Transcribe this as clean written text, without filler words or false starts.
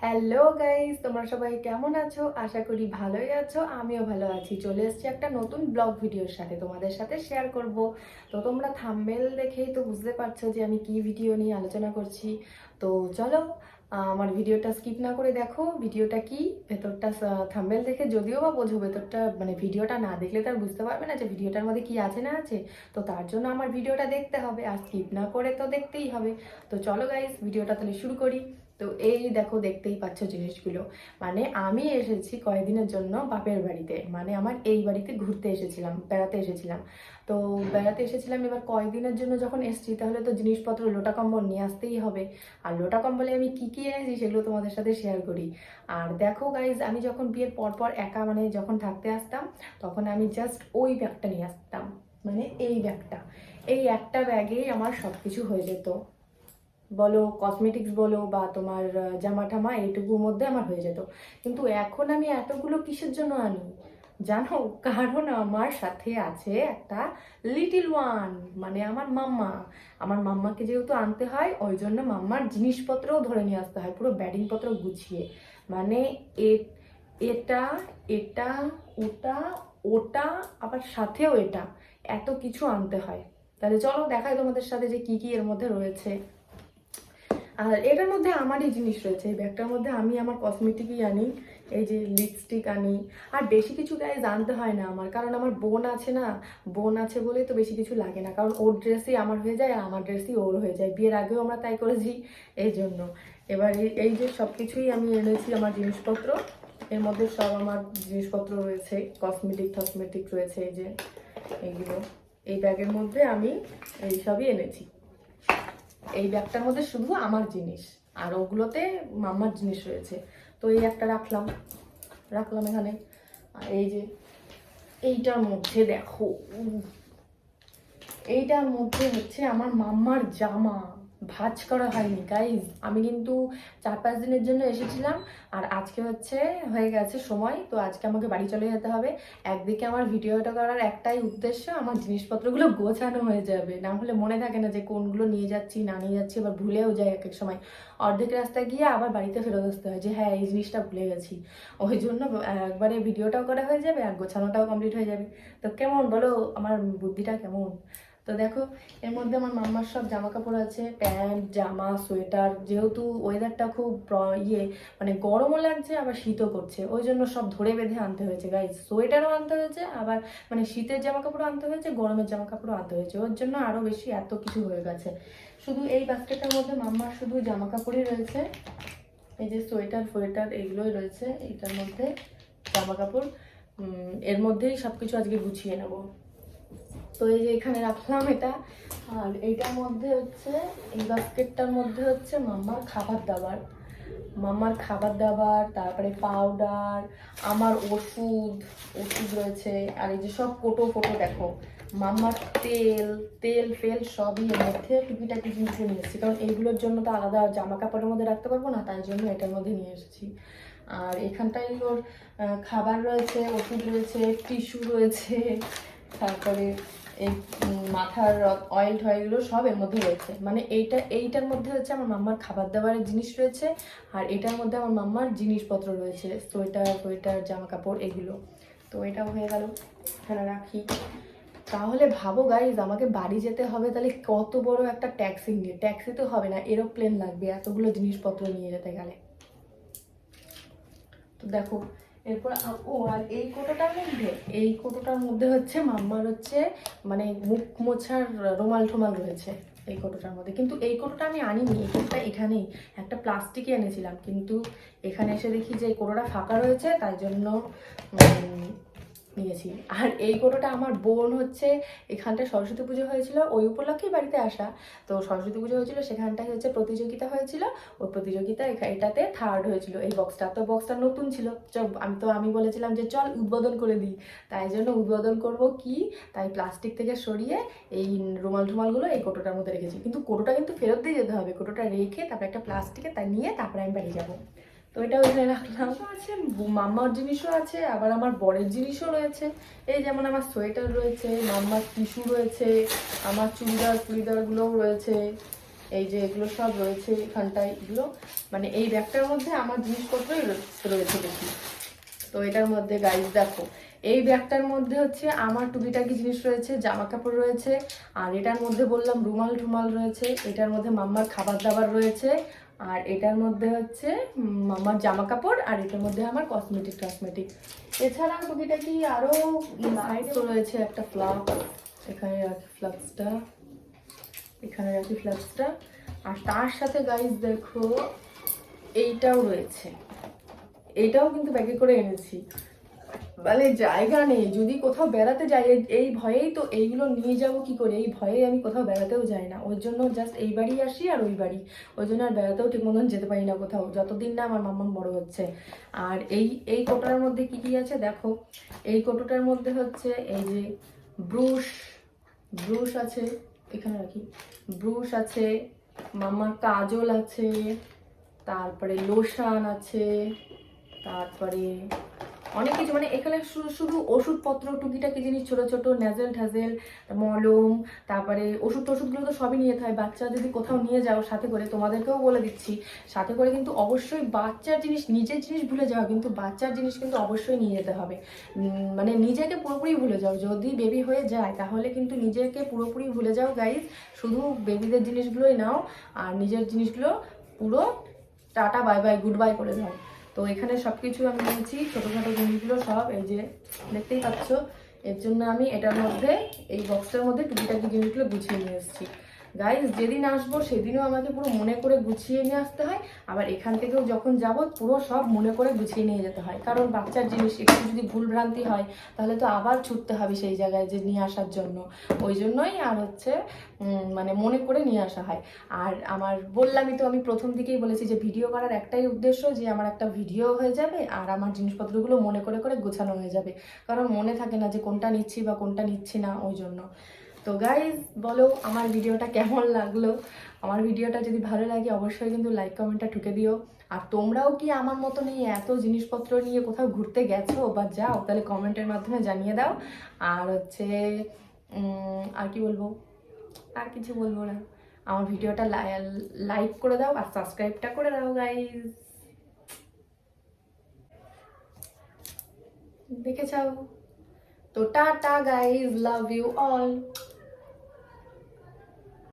Hello guys, তোমরা সবাই কেমন আছো? আশা করি ভালোই আছো। আমিও ভালো আছি। চলে এসেছি একটা নতুন ব্লগ ভিডিওর সাথে, তোমাদের সাথে শেয়ার করব। তো তোমরা থাম্বনেল দেখেই তো বুঝতে পারছো যে আমি কি ভিডিও নিয়ে আলোচনা করছি। তো চলো, আমার ভিডিওটা স্কিপ না করে দেখো ভিডিওটা কি। ভেতরটা থাম্বনেল দেখে যদিও বা বোঝো, ভেতরটা মানে ভিডিওটা না দেখলে তো আর বুঝতে পারবে না যে ভিডিওটার মধ্যে কি আছে না আছে। তো তার জন্য আমার ভিডিওটা দেখতে হবে, আর স্কিপ না করে তো দেখতেই হবে। তো চলো গাইস, ভিডিওটা তাহলে শুরু করি। তো এই দেখো, দেখতেই পাচ্ছ জিনিসগুলো। মানে আমি এসেছি কয়েকদিনের জন্য বাপের বাড়িতে, মানে আমার এই বাড়িতে ঘুরতে এসেছিলাম, বেড়াতে এসেছিলাম। তো বেড়াতে এসেছিলাম, এবার কয়েকদিনের জন্য যখন এসেছি তাহলে তো জিনিসপত্র লোটা কম্বল নিয়ে আসতেই হবে। আর লোটা কম্বলে আমি কি কি এনেছি সেগুলো তোমাদের সাথে শেয়ার করি। আর দেখো গাইজ, আমি যখন বিয়ের পরপর একা মানে যখন থাকতে আসতাম, তখন আমি জাস্ট ওই ব্যাগটা নিয়ে আসতাম, মানে এই ব্যাগটা। এই একটা ব্যাগেই আমার সব কিছু হয়ে যেত, বলো কসমেটিক্স বলো বা তোমার জামা টামা, এইটুকুর মধ্যে আমার হয়ে যেত। কিন্তু এখন আমি এতগুলো কিসের জন্য আনি জানো? কারণ আমার সাথে আছে একটা লিটিল ওয়ান, মানে আমার মাম্মা। আমার মাম্মাকে যেহেতু আনতে হয়, ওই জন্য মাম্মার জিনিসপত্রও ধরে নিয়ে আসতে হয়, পুরো ব্যাডিং পত্র গুছিয়ে। মানে এটা এটা ওটা ওটা, আবার সাথেও এটা, এত কিছু আনতে হয়। তাহলে চলো দেখাই তোমাদের সাথে যে কি কি এর মধ্যে রয়েছে। আর এটার মধ্যে আমারই জিনিস রয়েছে, এই ব্যাগটার মধ্যে আমি আমার কসমেটিকই আনি। এই যে লিপস্টিক আনি। আর বেশি কিছু গায়ে জানতে হয় না আমার, কারণ আমার বোন আছে না। বোন আছে বলেই তো বেশি কিছু লাগে না, কারণ ওর ড্রেসই আমার হয়ে যায় আর আমার ড্রেসই ওর হয়ে যায়। বিয়ের আগেও আমরা তাই করেছি, এই জন্য। এবার এই যে সব কিছুই আমি এনেছি, আমার জিনিসপত্র। এর মধ্যে সব আমার জিনিসপত্র রয়েছে, কসমেটিক রয়েছে, এই যে এইগুলো। এই ব্যাগের মধ্যে আমি এই সবই এনেছি। এই ব্যাগটার মধ্যে শুধু আমার জিনিস, আর ওগুলোতে মাম্মার জিনিস রয়েছে। তো এই একটা রাখলাম রাখলাম এখানে। আর এই যে এইটার মধ্যে দেখো, এইটার মধ্যে হচ্ছে আমার মাম্মার জামা। ভাঁজ করা হয়নি গাইজ, আমি কিন্তু 4-5 দিনের জন্য এসেছিলাম। আর আজকে হচ্ছে হয়ে গেছে সময়, তো আজকে আমাকে বাড়ি চলে যেতে হবে। একদিকে আমার ভিডিওটা করার একটাই উদ্দেশ্য, আমার জিনিসপত্রগুলো গোছানো হয়ে যাবে, না হলে মনে থাকে না যে কোনগুলো নিয়ে যাচ্ছি না নিয়ে যাচ্ছি, আবার ভুলেও যায় এক এক সময়। অর্ধেক রাস্তায় গিয়ে আবার বাড়িতে ফেরত আসতে হয় যে হ্যাঁ এই জিনিসটা ভুলে গেছি। ওই জন্য একবারে ভিডিওটাও করা হয়ে যাবে আর গোছানোটাও কমপ্লিট হয়ে যাবে। তো কেমন বলো আমার বুদ্ধিটা কেমন? তো দেখো, এর মধ্যে আমার মাম্মার সব জামা কাপড় আছে, প্যান্ট জামা সোয়েটার। যেহেতু ওয়েদারটা খুব মানে গরমও লাগছে আবার শীতও করছে, ওই জন্য সব ধরে বেঁধে আনতে হয়েছে গাইজ। সোয়েটারও আনতে হয়েছে, আবার মানে শীতের জামা কাপড়ও আনতে হয়েছে, গরমের জামা কাপড়ও আনতে হয়েছে, ওর জন্য আরো বেশি এত কিছু হয়ে গেছে। শুধু এই বাস্কেটটার মধ্যে মাম্মার শুধু জামা কাপড়ই রয়েছে, এই যে সোয়েটার ফোয়েটার এগুলোই রয়েছে এইটার মধ্যে, জামা কাপড়। এর মধ্যেই সবকিছু আজকে গুছিয়ে নেবো। তো এই যে এখানে রাখলাম এটা। আর এইটার মধ্যে হচ্ছে, এই বাস্কেটটার মধ্যে হচ্ছে মাম্মার খাবার দাবার, তারপরে পাউডার, আমার ওষুধ ওষুধ রয়েছে। আর এই যে সব কোটো ফোটো দেখো, মাম্মার তেল তেল ফেল সবই এর মধ্যে টুকিটাকি জিনিস নিয়ে এসেছি, কারণ এইগুলোর জন্য তো আলাদা জামা কাপড়ের মধ্যে রাখতে পারবো না, তাই জন্য এটার মধ্যে নিয়ে এসেছি। আর এখানটাই ওর খাবার রয়েছে, ওষুধ রয়েছে, টিস্যু রয়েছে, তারপরে এই মাথার অয়েল টয়েলগুলো সব এর মধ্যে রয়েছে। মানে এইটার মধ্যে হচ্ছে আমার মাম্মার খাবার দাবারের জিনিস রয়েছে, আর এটার মধ্যে আমার মাম্মার জিনিসপত্র রয়েছে, সোয়েটার জামা কাপড় এগুলো। তো এটাও হয়ে গেল, এখানে রাখি। তাহলে ভাবো গাইজ, আমাকে বাড়ি যেতে হবে তাহলে কত বড় একটা ট্যাক্সি নিয়ে, ট্যাক্সি তো হবে না, এরোপ্লেন লাগবে এতগুলো জিনিসপত্র নিয়ে যেতে গেলে। তো দেখো, এরপর ও আর এই কোটোটার মধ্যে হচ্ছে মাম্মার হচ্ছে মানে মুখ মোছার রুমাল ঠোমাল রয়েছে এই কোটোটার মধ্যে। কিন্তু এই কোটোটা আমি আনিনি, এই কোটোটা এখানেই একটা প্লাস্টিকে এনেছিলাম, কিন্তু এখানে এসে দেখি যে এই কোটোটা ফাঁকা রয়েছে, তাই জন্য নিয়েছি। আর এই কোটোটা আমার বোন হচ্ছে, এখানটায় সরস্বতী পুজো হয়েছিল ওই উপলক্ষেই বাড়িতে আসা। তো সরস্বতী পুজো হয়েছিল, সেখানটায় হচ্ছে প্রতিযোগিতা হয়েছিল, ওই প্রতিযোগিতায় এটাতে থার্ড হয়েছিল। এই বক্সটা নতুন ছিল, আমি বলেছিলাম যে চল উদ্বোধন করে দিই, তাই জন্য উদ্বোধন করব কি, তাই প্লাস্টিক থেকে সরিয়ে এই রুমালগুলো এই কোটোটার মধ্যে রেখেছি। কিন্তু কোটোটা কিন্তু ফেরত দিয়ে যেতে হবে, কোটোটা রেখে তারপরে একটা প্লাস্টিকে তাই নিয়ে তারপরে আমি বাড়ি যাবো। তো এটা ওইখানে রাখলাম। আছে মাম্মার জিনিসও আছে, আবার আমার বরের জিনিসও রয়েছে। এই যেমন আমার সোয়েটার রয়েছে, মাম্মার টিস্যু রয়েছে, আমার চুড়িদারগুলোও রয়েছে। এই যে এগুলো সব রয়েছে এখানটায়, এগুলো মানে এই ব্যাগটার মধ্যে আমার জিনিসপত্রই রয়েছে বেশি। তো এটার মধ্যে গাইজ দেখো, এই ব্যাগটার মধ্যে হচ্ছে আমার টুকিটাকি জিনিস রয়েছে, জামা কাপড় রয়েছে, আর এটার মধ্যে বললাম রুমাল টুমাল রয়েছে, এটার মধ্যে মাম্মার খাবার দাবার রয়েছে, আর এটার মধ্যে হচ্ছে মাম্মার জামা কাপড়, আর এটার মধ্যে আমার কসমেটিক। এছাড়াও টুকিটাকি আরও সাইডে রয়েছে একটা ফ্লাক্স, এখানে রাখি ফ্লাক্সটা, এখানে রাখি ফ্লাক্সটা। আর তার সাথে গাইজ দেখো এইটাও রয়েছে, এইটাও কিন্তু ব্যাগে করে এনেছি, মানে জায়গা নেই। যদি কোথাও বেড়াতে যাই এই ভয়েই তো এইগুলো নিয়ে যাব কি করে, এই ভয়ে আমি কোথাও বেড়াতেও যাই না। ওই জন্য জাস্ট এই বাড়ি আসি আর ওই বাড়ি, ওই জন্য আর বেড়াতেও ঠিক মতন যেতে পারি না কোথাও, যতদিন না আমার মাম্মা বড় হচ্ছে। আর এই কোটোটার মধ্যে কি কি আছে দেখো, এই কোটোটার মধ্যে হচ্ছে এই যে ব্রুশ আছে, এখানে রাখি, ব্রুশ আছে, মাম্মার কাজল আছে, তারপরে লোশন আছে, তারপরে অনেক কিছু, মানে এখানে শুধু ওষুধপত্র টুকিটাকি জিনিস, ছোট ছোট নেজেল ঠাজেল, মলম, তারপরে ওষুধগুলো তো সবই নিয়ে যেতে হয়। বাচ্চা যদি কোথাও নিয়ে যাও সাথে করে, তোমাদেরকেও বলে দিচ্ছি, সাথে করে কিন্তু অবশ্যই বাচ্চার জিনিস, নিজের জিনিস ভুলে যাও, কিন্তু বাচ্চার জিনিস কিন্তু অবশ্যই নিয়ে যেতে হবে। মানে নিজেকে পুরোপুরি ভুলে যাও, যদি বেবি হয়ে যায় তাহলে কিন্তু নিজেকে পুরোপুরি ভুলে যাও গাইজ, শুধু বেবিদের জিনিসগুলোই নাও, আর নিজের জিনিসগুলো পুরো tata bye bye good bye করে দাও। তো এখানে সব কিছু আমি নিয়েছি, ছোটোখাটো জিনিসগুলো সব, এই যে দেখতেই পাচ্ছ। এর জন্য আমি এটার মধ্যে, এই বক্সটার মধ্যে টুকিটাকি জিনিসগুলো গুছিয়ে নিয়ে এসেছি। গাইজ যেদিন আসবো সেদিনও আমাকে পুরো মনে করে গুছিয়ে নিয়ে আসতে হয়, আবার এখান থেকেও যখন যাব পুরো সব মনে করে গুছিয়ে নিয়ে যেতে হয়, কারণ বাচ্চার জিনিস একটু যদি ভুলভ্রান্তি হয় তাহলে তো আবার ছুটতে হবে সেই জায়গায় যে নিয়ে আসার জন্য। ওই জন্যই আর হচ্ছে মানে মনে করে নিয়ে আসা হয়। আর আমার বললামই তো, আমি প্রথম দিকেই বলেছি যে ভিডিও করার একটাই উদ্দেশ্য, যে আমার একটা ভিডিও হয়ে যাবে আর আমার জিনিসপত্রগুলো মনে করে করে গোছানো হয়ে যাবে, কারণ মনে থাকে না যে কোনটা নিচ্ছি বা কোনটা নিচ্ছি না, ওই জন্য। তো গাইজ বলো আমার ভিডিওটা কেমন লাগলো, আমার ভিডিওটা যদি ভালো লাগে অবশ্যই কিন্তু লাইক কমেন্টটা ঠুকে দিও। আর তোমরাও কি আমার মতন এই এত জিনিসপত্র নিয়ে কোথাও ঘুরতে গেছো বা যাও, তাহলে কমেন্টের মাধ্যমে জানিয়ে দাও। আর হচ্ছে আর কি বলবো, আর কিছু বলবো না, আমার ভিডিওটা লাইক করে দাও আর সাবস্ক্রাইবটা করে দাও গাইজ, দেখে যাও। তো tata guys, love you all.